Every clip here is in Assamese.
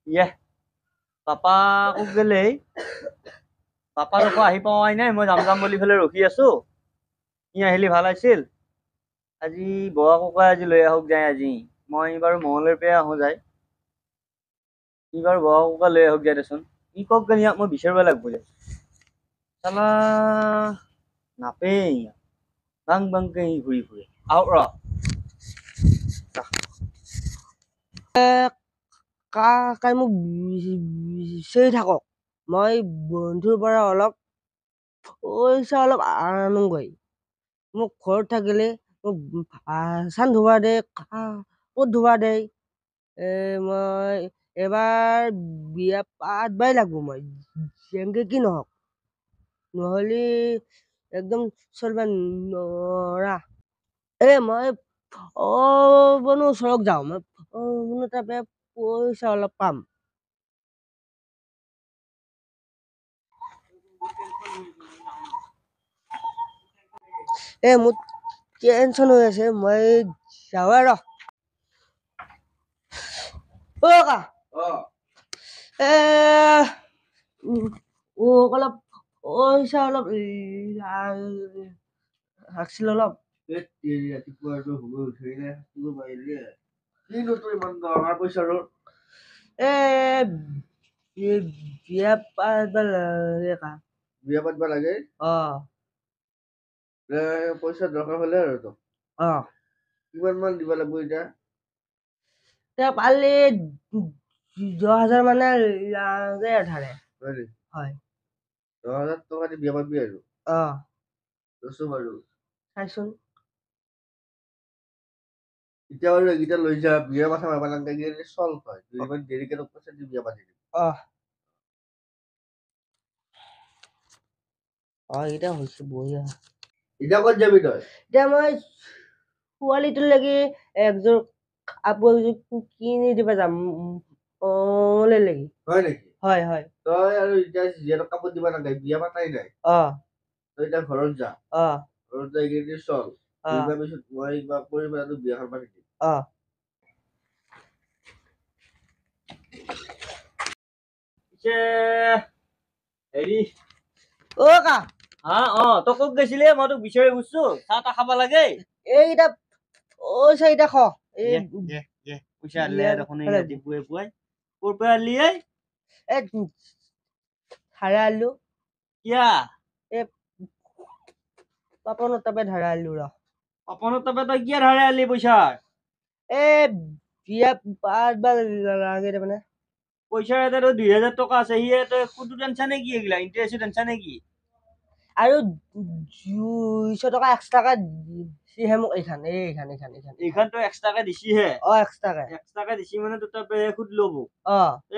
ইয়ে পাপা ক'ত গ'লে? পাপা দেখো আহি পোৱাই নাই। মই যাম যাম বুলি পেলাই ৰখি আছো। সি আহিলি ভাল আছিল। আজি বগা ককা আজি লৈ আহক যায় আজি। মই বাৰু মঙলৰ পৰা আহো যায়। সি বাৰু বগা ককা লৈ আহক যায় দেচোন। ই কওক গ'ল ইয়াক মই বিচাৰিব লাগিব যে। চালা নাপেই বাং বাংকে সি ঘূৰি ফুৰে। আহক ৰ। কাই মোক বিচাৰি থাকক। মই বন্ধুৰ পৰা অলপ পইচা আনোগৈ। মোক ঘৰত থাকিলে মোক চান ধুবা দে, ক'ত ধুবা দে। মই এবাৰ বিয়া পাতবাই লাগব মই যেনেকে কি নহওক, নহ'লে একদম চলবা নৰা। মই বনো ওচৰক যাওঁ। মই বনো তাতে পইচা অলপ পাম। মোৰ টেনচন হৈ আছে, মই যাওঁ ৰ। কা অলপ পইচা অলপ লাগছিল অলপ। ৰাতিপুৱা বিয়া পাতবা লাগে কা। বিয়া পাতবা লাগে? পইচা দৰকাৰ হলে আৰু তোক কিমান মান দিব লাগিব এতিয়া পাৰলি 10,000 মানে লাগে আধাৰে। হয় 10,000 টকা দি বিয়া পাতবি আৰু দেচোন বাৰু চাইচোন। এতিয়া বাৰু এইকেইটা লৈ যা, বিয়া মাথা মাৰবা নালাগে, চল্ভ হয়। ইমান দেৰিকে তোক পইচা দি বিয়া পাতি দিম। এতিয়া হৈছে বঢ়িয়া। এতিয়া ক'ত যাবি তই? এতিয়া মই ছোৱালীটোৰ লাগি একযোৰ কাপোৰ কিনি দিবা যাম। লাগি হয় নেকি? হয় হয়। তই আৰু এতিয়া জীয়েৰক কাপোৰ দিবা নালাগে, বিয়া পাতাই নাই। তই এতিয়া ঘৰত যা। ঘৰত যাই কিনে চল। দুইমাহ পিছত মই কিবা কৰি পেলাই তোক বিয়াখন পাতি দিম। পিছে হেৰি কা তই ক'ত গৈছিলি? মই তোক বিচাৰি ঘুৰছো। চাহ তাহ খাবা লাগে। এইকেইটা পইচা এতিয়া খ। পইচা আনলে দেখোন ৰাতিপুৱাই পুৱাই। ক'ৰ পৰা আনলি? ধাৰে আনলো। কিয়া? পাপনৰ তাপে ধাৰে আনলো ৰ। পাপনৰ তাপে তই কিয়া ধাৰে আনলি পইচা? বিয়া পাতবা লাগে তাৰমানে। পইচা এটা 2,000 টকা আছে। সি তই সুদত আনছা নেকি? এইগিলা ইণ্টাৰেষ্টত আনছা নেকি? আৰু 200 টকা এক্সট্ৰাকে দিছিহে মোক এইখান। এইখান তই এক্সট্ৰাকে দিছিহে? এক্সট্ৰাকে দিছি মানে তোৰ তাপে সুদ ল'ব?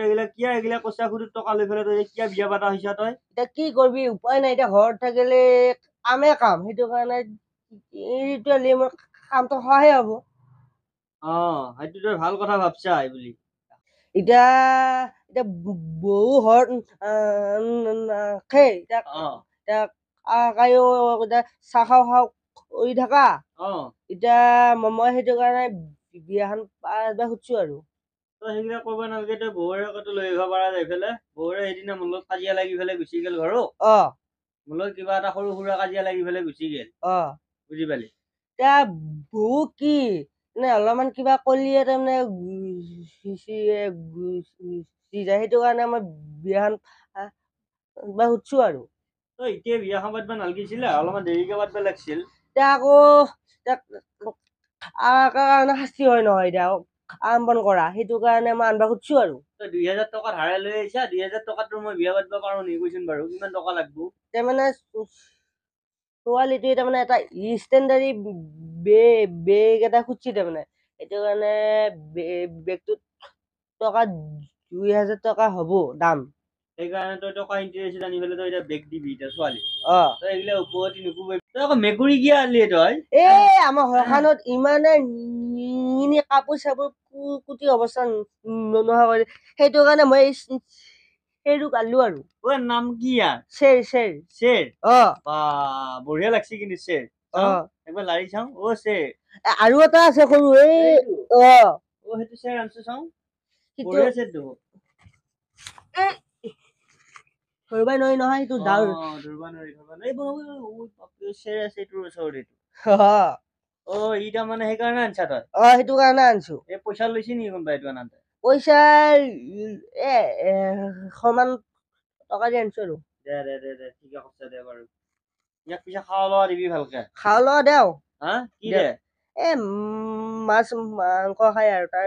এইগিলা কিয়া এইগিলা কচা সুদত টকা লৈ পেলাই তই কিয়া বিয়া পাতা হৈছা তই? এতিয়া কি কৰবি, উপায় নাই। এতিয়া ঘৰত থাকিলে কামে কাম, সেইটো কাৰণে এইটো মোৰ কামটো সহায় হ'ব। সেইটো তই ভাল কথা ভাবছা এইবুলি। এতিয়া বহু ঘৰত নাখে। এতিয়া চাহ খাওঁ কৰি থাকা। এতিয়া মই সেইটো কাৰণে বিয়াখন পাতবা খুজছো আৰু। তই সেইগিলা কৰিব নালাগে। তই বৌৰে আগতে লৈ আহিব পাৰা যাই পেলাই। বৌৰে সেইদিনা মোৰ লগত কাজিয়া লাগি পেলাই গুচি গেল ঘৰো। মোৰ লগত কিবা এটা সৰু সুৰা কাজিয়া লাগি পেলাই গুচি গেল। বুজি পালি? এতিয়া বহু কি অলপমান কিবা কলিয়ে তাৰমানে সেইটো কাৰণে মই বিয়াখন পাতবা খুজছো আৰু। তই এতিয়া বিয়াখন পাতবা নালগিছিলে, অলপমান দেৰিকে পাতবা লাগছিল। এতিয়া আকৌ কাৰণে শাস্তি হয় নহয়। এতিয়া কাম বন কৰা, সেইটো কাৰণে মই আনবা খুজছো আৰু। তই 2,000 টকা ধাৰে লৈ আহিছা। 2,000 টকাত মই বিয়া পাতবা পাৰো নেকি কচোন বাৰু? কিমান টকা লাগব? তাৰমানে ছোৱালীটোৱে তাৰমানে এটা ষ্টেণ্ডাৰী বেগ এটা খুজছি তাৰমানে। সেইটো কাৰণে বেগটোত টকা 2,000 টকা হ'ব দাম। সেইকাৰণে তই টকা ইণ্টাৰেষ্টত আনি পেলাই তই এতিয়া বেগ দিবি এতিয়া ছোৱালী। তই এইগিলা উপৰতি নুকুবাই। তই আকৌ মেকুৰী কিয়া আনলি তই? আমাৰ ঘৰখনত ইমানে কাপোৰ চাপোৰ কুটি অৱস্থা নোহোৱা কৰি, সেইটো কাৰণে মই চেৰটোক আনলো আৰু। নাম কি ইয়াৰ? চেৰ। বঢ়িয়া লাগছি কিন্তু চেৰ। একবাৰ লাৰি চাওঁ। চেৰ আৰু এটা আছে সৰু। সেইটো চেৰ আনছো চাওঁ। বঢ়িয়া চেৰটো। ধৰিবই নোৱাৰি নহয় তোৰ দাউৰ ধৰিবা নোৱাৰি চেৰ আছে তোৰ ওচৰত এইটো ই তাৰমানে সেইকাৰণে আনছা তই সেইটো কাৰণে আনছো এই পইচা লৈছি নেকি কোনোবা এইটো আনাতে পইচা সমান টকা দি আনছো আৰু দে ঠিকে কৈছে দে বাৰু ইয়াক পিছে খাৱা লোৱা দিবি ভালকে খাৱা লোৱা দেও হা কি দে মাছ মাংস খাই আৰু তাৰ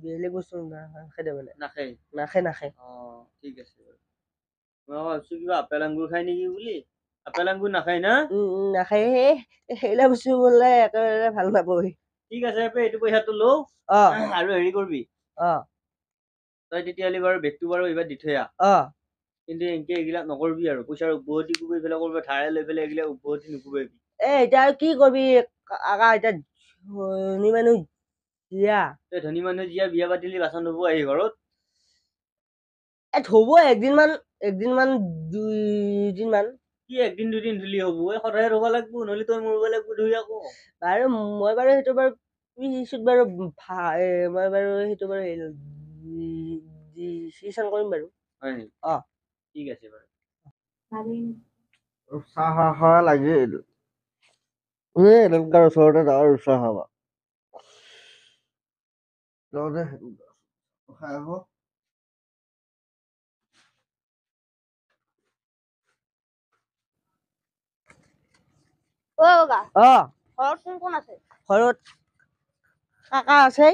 বেলেগ বস্তু নাখায় মানে নাখায় ঠিক আছে বাৰু মই ভাবছো কিবা আপেল আঙ্গুৰ খাই নেকি বুলি আপেল আঙ্গুৰ নাখায় না নাখায় সেইবিলাক বস্তু বোলে একেবাৰে ভাল নাপায় ঠিক আছে এইটো পইচাটো লও আৰু হেৰি কৰবি তই তেতিয়াহ'লে বাৰু বেগটো বাৰু এইবাৰ দি থৈ আহ কিন্তু এনেকে এইবিলাক নকৰবি আৰু পইচাৰ উভতি কৰি পেলাই কৰবি ধাৰে লৈ পেলাই এইবিলাক উভতি নুকুবাবি এতিয়া আৰু কি কৰবি আকা এতিয়া ধনী মানুহ জীয়া তই ধনী মানুহ জীয়া বিয়া পাতিলি বাচন ধুব আহি ঘৰত ধুব একদিন দুইদিন কি একদিন দুদিন ধুলি হব সদায় ধুব লাগব নহলে তই মৰিব লাগব ধুই আকৌ বাৰু মই বাৰু সেইটো বাৰু বাৰু মই বাৰু সেইটো বাৰু ডিচিছন কৰিম বাৰু হয় নেকি ঠিক আছে বাৰু চাহ খাৱা লাগে এনেকাৰ ওচৰতে যাওঁ চাহ খাবা খাই আহো ঘৰত কোন আছে ঘৰত কাকা আছে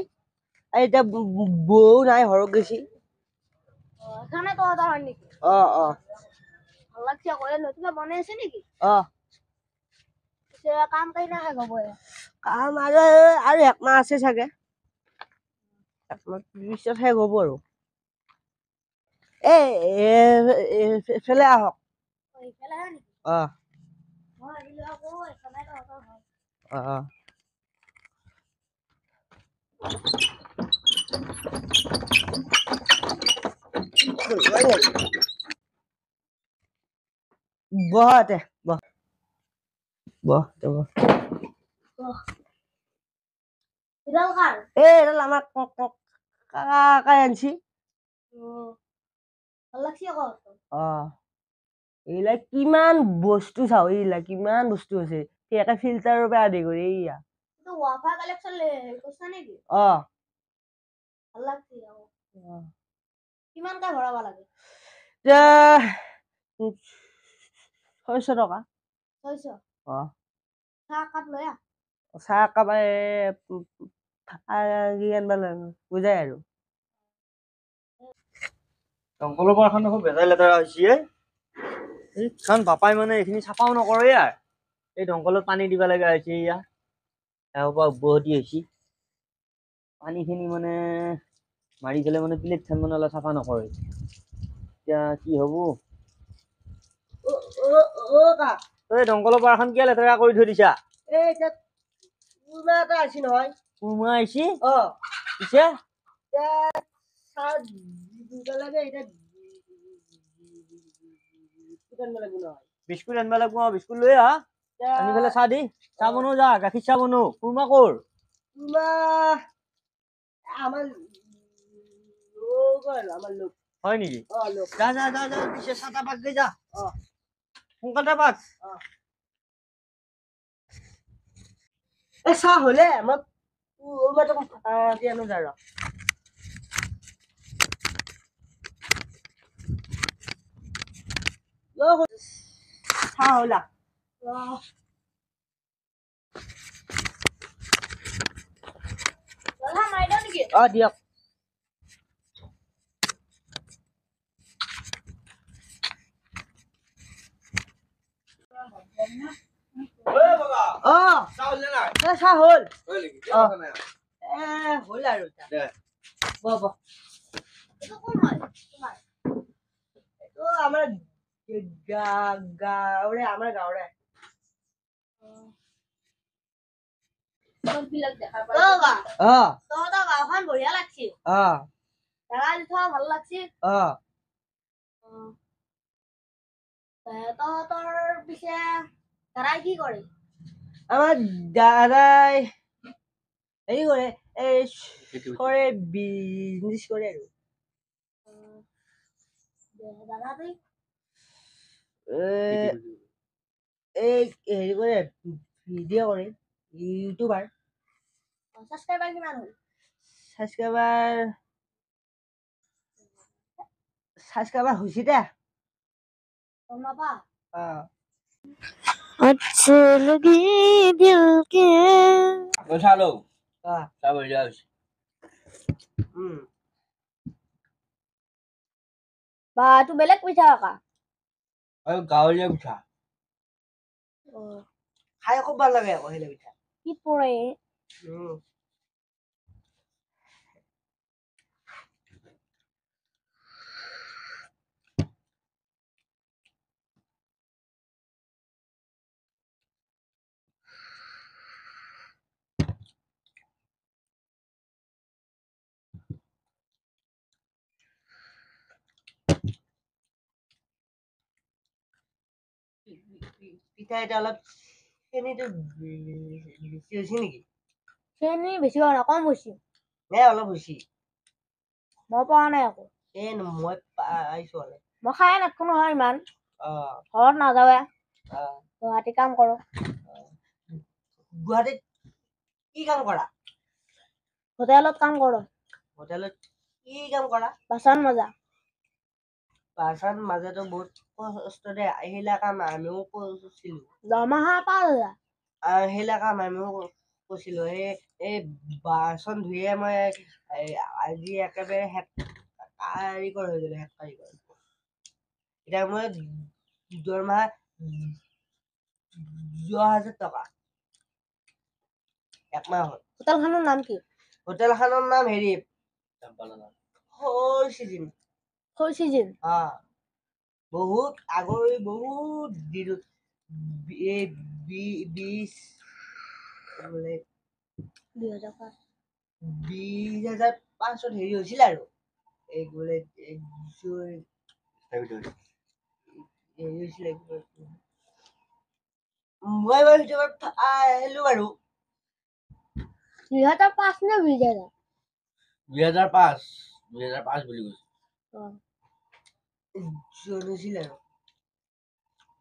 এতিয়া বৌ নাই ঘৰত গৈছি এখানে তহঁতৰ হয় নেকি ভাল লাগছে আকৌ নতুন বনাই আছে নেকি কাম কেইটা শেষ হ'ব কাম আৰু একমাহ আছে চাগে একমাহ পিছত শেষ হ'ব আৰু এইফালে আহক বহতে এডাল আমাৰ কাকাই আনছি এইবিলাক কিমান বস্তু চাও এইবিলাক কিমান বস্তু আছে এটা ফিল্টাৰৰ পৰা আদি কৰি এইয়া ৱাফা কালেকচন কৈছা নেকি ভাল লাগছি কিমানটা ভৰাব লাগে 600 টকা 600 চাহ কাপ লৈ চাহ কাপ বুজাই আৰু দংকলৰ পৰা এখন দেখোন বেজাই লেতেৰা হৈছে কাৰণ পাপাই মানে এইখিনি চাফাও নকৰে আৰু এই দংকলত পানী দিব লগা হৈছে ইয়াৰ পৰা উভতি হৈছে পানীখিনি মানে মাৰি পেলাই মানে প্লেটখন মানে অলপ চাফা নকৰে এতিয়া কি হ'ব তই দংকলৰ পৰা এখন কিয় লেতেৰা কৰি থৈ দিছা কুৰমা এটা আহিছে নহয় কুৰমা আহিছে পিছে বিস্কুট আনিব লাগিব বিস্কুট লৈ আহ আনি পেলাই চাহ দি চাহ বনাও যা গাখীৰ চাহ বনাও কুৰমা কৰ হয় নেকি যা যা যা যা পিছে চাহ তাহ পাক গৈ যা সোনকালে পাক চাহ হলে মই আনো যা চাহ হলা দিয়ক চাহ হল হল আৰু আমাৰ গাঁৱৰে গাঁওখন বঢ়িয়া লাগছি ভাল লাগছি তহঁতৰ পিছে দাদাই কি কৰে আমাৰ দাদাই হেৰি কৰে কৰে বিজনেছ কৰে আৰু এই হেৰি কৰে ভিডিঅ' কৰে ইউটিউবাৰ ছাবস্ক্ৰাইবাৰ কিমান হ'ল ছাবস্ক্ৰাইবাৰ হৈছে দে अच्छे लगे दिल के চালো অ চাব যাওছ বা তু বেলেগ পিঠা আকা আৰু গাঁৱলীয়া পিঠা খাই খুব ভাল লাগে আকৌ সেইবিলাক পিঠা কি পৰে পিঠা এটা অলপ চেনিটো বেছি হৈছে নেকি চেনি বেছি হোৱা নাই কম হৈছে অলপ হৈছে মই পোৱা নাই আকৌ মই পাইছো অলপ মই খাই নাথাকো নহয় ইমান অ ঘৰত নাযাওৱে অ গুৱাহাটী কাম কৰো গুৱাহাটীত কি কাম কৰা হোটেলত কাম কৰো হোটেলত কি কাম কৰা বাচন মাজা বাচন মাজাটো বহুত কষ্ট দে সেইলা কাম আমিও কৰিছিলো দৰমহা 5,000 সেইলা কাম আমিও কৰিছিলো এই বাচন ধুয়ে মই আজি একেবাৰে কাৰিকৰ হৈ গলো কাৰিকৰ এতিয়া মই দৰমহা 10,000 টকা একমাহত হোটেলখনৰ নাম কি হোটেলখনৰ নাম হেৰি ফ'ৰ চিজন ফ'ৰ চিজন বহুত আগৰ বহুত দিনত 20,500 হেৰি হৈছিল আৰু এই বোলে মই বাৰু ভিতৰত আহিলো বাৰু 2005 নে 2000 2005 বুলি কৈছে জনিছিল আৰু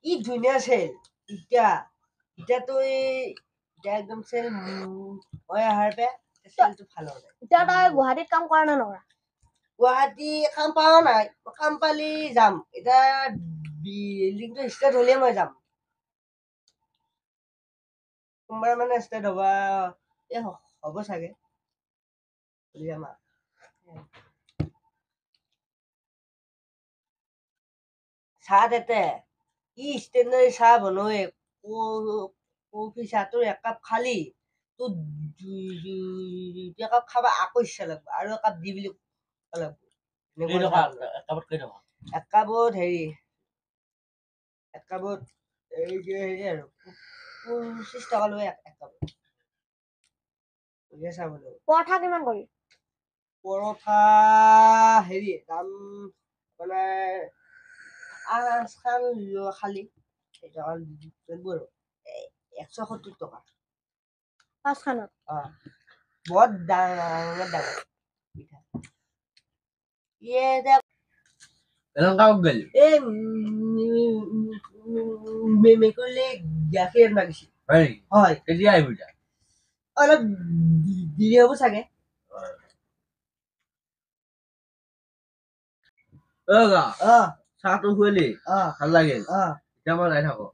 কি ধুনীয়া আছিল এতিয়াতো এতিয়া একদম চেল মই আহাৰ পে চেলটো ভাল হ'ব এতিয়া তই গুৱাহাটীত কাম কৰা নে নকৰা গুৱাহাটী কাম পোৱা নাই কাম পালি যাম এতিয়া বিল্ডিংটো ষ্টাৰ্ট হ'লে মই যাম সোমবাৰ মানে ষ্টাৰ্ট হ'বা হ'ব চাগে যাম চাহ দেতে কি ষ্টেণ্ডাৰ্ড চাহ বনোৱে কফি চাহটোৰ একাপ খালি তোৰ দুই কাপ খাবা আকৌ ইচ্ছা লাগব আৰু একাপ দি বুলি একাপত হেৰি একাপত হেৰি আৰু 25 টকা লৈ একাপত চাহ বনাব পৰঠা কিমান কৰি পৰঠা হেৰি দাম মানে আঁচখান খালি 170 টকা 5 খানত বহুত ডাঙৰ পিঠা মেকুৰীলে গাখীৰ মাগিছিল হয় কেতিয়া আহিব এতিয়া অলপ দেৰি হ'ব চাগে চাহটো খুৱালি ভাল লাগিল এতিয়া মই যাই থাকো